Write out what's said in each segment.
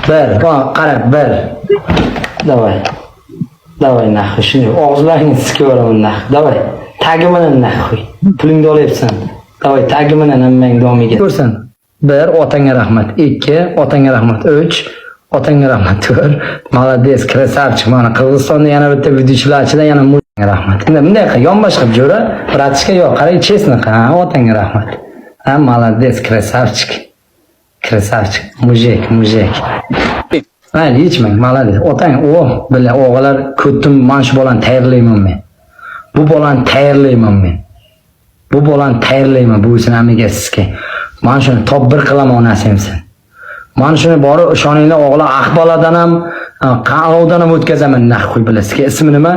Bir, qarab, bir. Davay. Davay nahvi, shuni og'izlaringni sikib yuboraman nahvi. Davay. Tagi bilan nahvi. Pulingni olyapsan. Davay, tagi bilan hammang domiga. Ko'rsan. 1 otangga rahmat, 2 otangga rahmat, 3 otangga rahmat, 4 молодец, красавчик. Mana Qirg'izistonda yana bitta videochilarchida yana muzga rahmat. Bunday qil, yonbosh qilib jo'ra, bratishka yo'q, qarang, chestni qil. Ha, otangga rahmat. Ha, молодец, красавчик. Красавчик, mujik. Mayli, yechmang, молодец. Otang, bila o'g'illar ko'tdim, mana shu bolani tayyorlayman men. Bu bolani tayyorlayman men. Bu bolani tayyorlayman, buvisini amiga sizga. Mana shuni top 1 qilaman onasimsan. Mana shuni bori ishoninglar, o'g'lar Aqboladan ham, Qanlovdan ham o'tkazaman nahqo'y bilasizga. Ismi nima?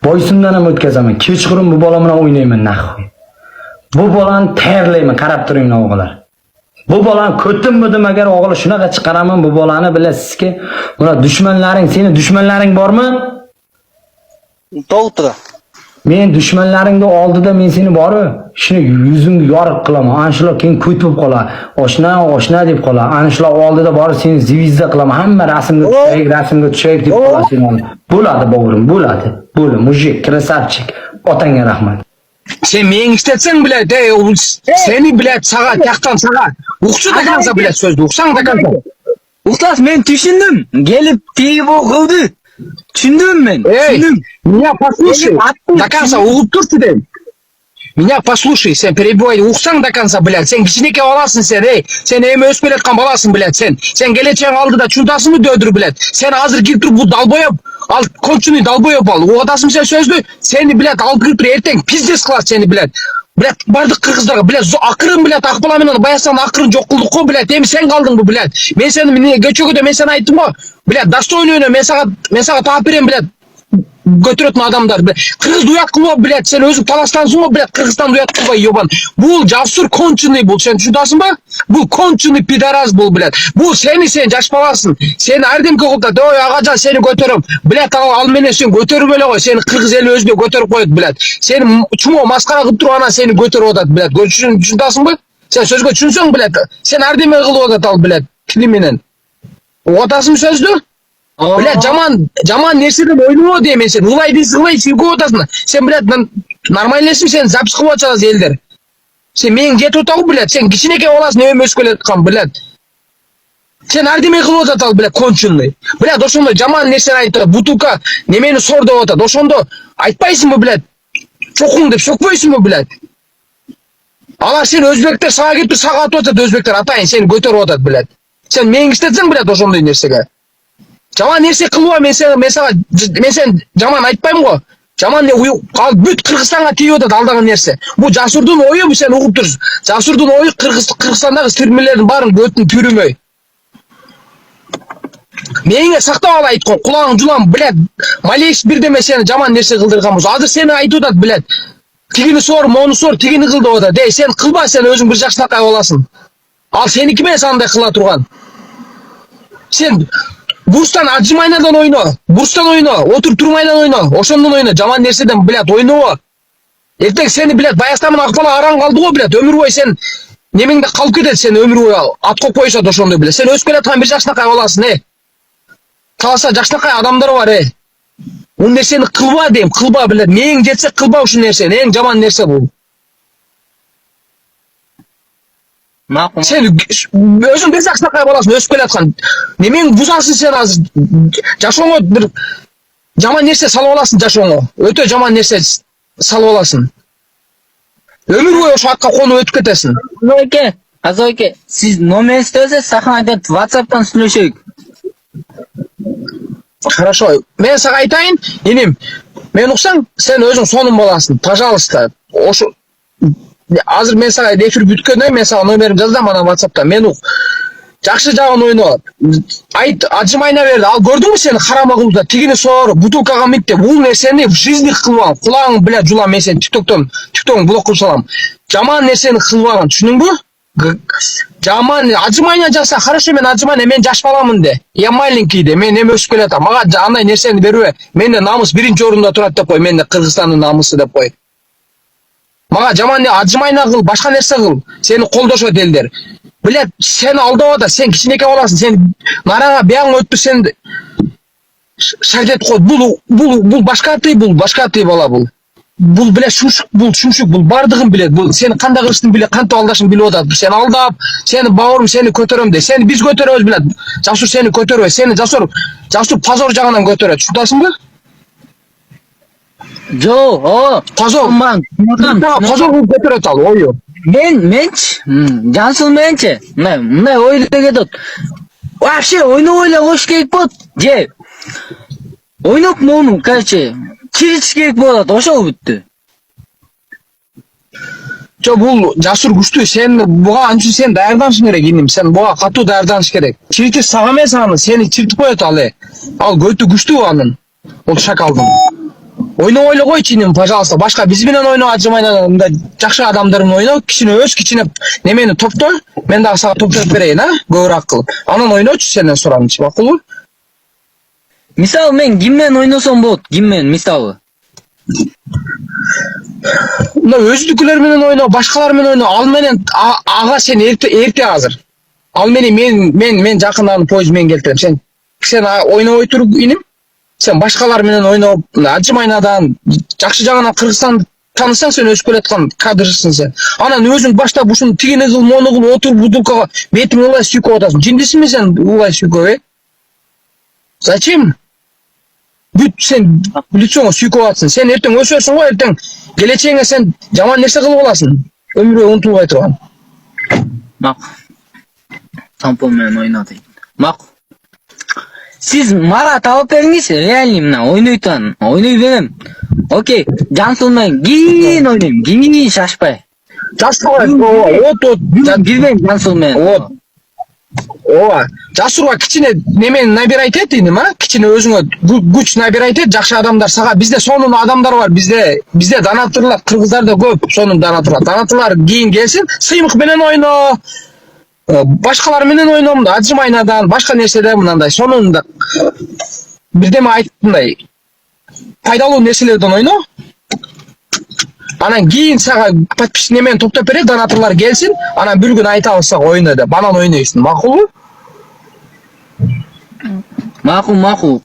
Boysundan ham o'tkazaman. Kechqurun bu bola bilan o'ynayman nahqo'y. Bu bolani tayyorlayman, qarab turinglar o'g'lar. Bu bolani ko'tdim agar o'g'li shunaqa chiqaraman, bu bolani bilasizki, buna dushmanlaring, seni dushmanlaring bormi? To'g'ri. Men dushmanlaringning oldida men seni bori, shuni yuzingni yorib qilaman. Ana shular keyin ko'tib qolar. Oshna deb qolar. Ana shular oldida bori seni zivizda qilaman. Hamma rasmga tushaylik deb qolasing. Bo'ladi bo'g'rim, bo'ladi. Bo'li, mujik, krasavchik. Otangga rahmat. Sen men istetsen bile de seni bile sağa yaktan sağa. Uqsu da kansa bile sözde. Uqsan da kansa. Ustoz, men tushundim. Kelib tegib o'qildi. Tushundim men. Tushundim. Меня послушай. До конца угуп турсу дейм. Меня послушай, sen перебивай. Uqsan da kansa, блядь. Sen кичинекей баласың sen, ey. Sen эми өсүп келаткан баласың, блядь, sen. Sen келечең алдыда чурдасыңбы дөдүр, блядь. Sen азыр кирип туруп бул долбоеб, ал конченый долбоеб ал. Угадасың сен сөздү? Seni, блядь, алып кирип туруп эртең пиздец кылат сени, блядь. Блядь, бардык кыргыздарга, блядь, акырын, блядь, Акбала менен Баястан акырын жок кылдык го, блядь. Эми сен калдыңбы, блядь. Мен сени көчөгөдө мен сени айттым го. Блядь, достойный мен сага таап берем, блядь. Götürüyorsun adamlar. Kırgız duyat kılma, блядь, sen özün Talastansın mı, блядь, Kırgızstan duyat kılma, yoban. Bu Javsur konçunluğu bul, sen şuradasın mı? Bu konçunluğu pidaraz bul, блядь. Bu sen jaş balasın. Seni erdem kılda, oy ağaca seni götürüm. Блядь, al mene sen götürüp öyle koy. Seni Kırgız eli özüne götürüp koyut, блядь. Seni çumo maskara kılıp durana seni götürüp odat, блядь. Şuradasın mı? Sen sözgö çünsün, блядь. Sen erdeme kılıp odat al, блядь. Kiliminen. Otasın mı sözdü? Блядь, жаман нерседен ойноо дейм сен. Улай сүйгөп атасың. Sen, блядь, нормальныйсың, сен запись кылып атасың элдер. Sen менин жетип атабы, блядь, сен кичинекей баласың, эми өсүп келаткан, блядь. Sen ардеме кылып атат ал, блядь, конченый. Блядь, ошондо жаман нерсени айтып, бутылка немени сор деп атат. Ошондо айтпайсыңбы, блядь? Чокуң деп сөкпөйсүңбү, блядь? Алар сен өзбектер сага келип сага атып атат, өзбектер атайын сени көтөрүп атат, блядь. Sen менин иштетсең, блядь, ошондой нерсеге. Жаман нерсе кылба, мен сен жаман айтпайм го. Жаман не ал бүт Кыргызстанга тийип атат алдагы нерсе. Бу Жасурдун ою, сен угуп турсуң. Жасурдун ою Кыргызстандагы стирмелердин баарын бөтүн түрүмөй. Меңе сактап ал айткан, кулагың жулам, блядь. Малейш бирдеме сени жаман нерсе кылдырган болсо, азыр сени айтып атат, блядь. Тигини сор, мону сор, тигини кыл деп атат. Сен кылба, сен өзүң бир жакшынакай боласың. Ал сеники менен андай кыла турган. Сен Бурстан Аджимайнадан ойно, Бурстан ойно, отур турмайдан ойно, ошондон ойно, жаман нерседен, блядь, ойнобо. Эртең сени, блядь, Баястан менен Акбала аран калды го, блядь, өмүр бою сен немеңде калып кетет, сен өмүр бою ат коюп коюшат ошондой, блядь. Сен өсүп келаткан бир жакшынакай боласың, Таласа жакшынакай адамдар бар, Бул нерсени кылба дейм, кылба, блядь. Мең жетсе кылба ушул нерсени, эң жаман нерсе бул. Sen özün bir жакшынакай баласың, өсүп келаткан. Немең бузасың сен азыр? Жашооңо бир жаман нерсе салып аласың жашооңо. Өтө жаман нерсе салып аласың. Өмүр бою ошо атка конуп өтүп кетесиң. Азойке, сиз номеринизди өзү сахнада WhatsApp'тан сүйлөшөйүк. Хорошо. Мен сага айтайын, энем. Мен уксаң, сен өзүң сонун баласың. Пожалуйста. Ошо азыр мен сага эфир бүткөндөн мен сага номерин жаздым ана WhatsApp'та. Мен ук жакшы жагын ойно. Айт, ажымайна берди. Ал көрдүңбү сени карама кылда, тигини соор, бутылкага мик деп. Бул нерсени в жизни кылбаган. Кулагың, блядь, жулам, мен сени TikTok'тон блок кылып салам. Жаман нерсени кылбаган, түшүнүңбү? Жаман ажымайна жаса, хорошо, мен ажымайна, мен жаш баламын де. Я маленький де, мен эми өсүп келатам. Мага андай нерсени бербе. Менде намыс биринчи орунда турат деп кой, менде Кыргызстандын намысы деп кой. Мага жаман ажымайна кыл, башка нерсе кыл. Сени колдошот элдер. Блядь, sen aldaba da sen кичинекей баласың. Sen нарага бияң өтүп sen шагет кой. Бул башка ты бала бул. Бул блядь шумшук, бул бардыгын билет. Бул сени кандай кылыштын билет, кантип алдашын билип атат. Сени алдап, сени бауырым сени көтөрөм де. Сени биз көтөрөбүз билет. Жасур сени көтөрөбүз. Сени Жасур позор жагынан көтөрөт. Чурдасыңбы? Жо, Позор. Позор көтөрөт ал, ою. Менчи, Жансыл менчи. Мындай ойлой кетет. Вообще ойнобой коюш керек болот. Же ойноп мону, короче, кириш керек болот. Ошол бүттү. Жо бул Жасур күчтүү. Сен буга анчы сен даярданышың керек иним. Сен буга катуу даярданыш керек. Чирти сага эмес аны, сени чиртип коет ал. Ал көтү күчтүү анын. Ол шакалдын. Ойнобой эле койчу иним, пожалуйста. Башка биз менен ойно, ажымайна мындай жакшы адамдар менен ойно. Кичине немени топто. Мен дагы сага топтоп берейин, а? Көбүрөөк кылып. Анан ойночу сенден суранычы, макулбу? Мисалы мен ким менен ойносом болот? Ким менен мисалы? Мына өзүдүкүлөр менен ойно, башкалар менен ойно. Ал менен ага сен эрте азыр. Ал менен мен жакындан поезд менен келтирем. Сен ойнобой туруп иним. Сен башкалар менен ойноп, Ажымайнадан, жакшы жагынан Кыргызстан танысаң, сен өсүп келаткан кадрсың сен. Анан өзүң баштап ушуну тигини кыл, мону кыл, отур будулкага бетиң улай сүйкөп атасың. Жиндисиңби сен улай сүйкөп, Зачем? Бүт сен лицоңо сүйкөп атасың. Сен эртең өсөсүң го, эртең келечегиңе сен жаман нерсе кылып аласың. Өмүргө унутулбай турган. Мак. Тампон менен ойна дейт. Мак. Siz mara tavıp veriniz, realim mına oynuy verem. Okey, Jansıl men, giyin oynayayım, giyin şaşpay. Bilmem Jansıl men. Ооба. Жасурга кичине немени набирать эт иним, а? Кичине өзүңө күч набирать эт, жакшы адамдар сага. Бизде сонун адамдар бар. Бизде донатырлар, кыргыздарда көп сонун донатырлар. Донатырлар кийин келсин, сыймык менен ойно. Башкалар менен ойном да, Ажымайнадан, башка нерседен мындай сонун да бирдеме айттымдай пайдалуу нерселерден ойно. Анан кийин сага подписчик немен топтоп берет, донатырлар келсин, анан бир күн айтабыз сага ойно деп. Анан ойнойсуң, макулбу? Макул.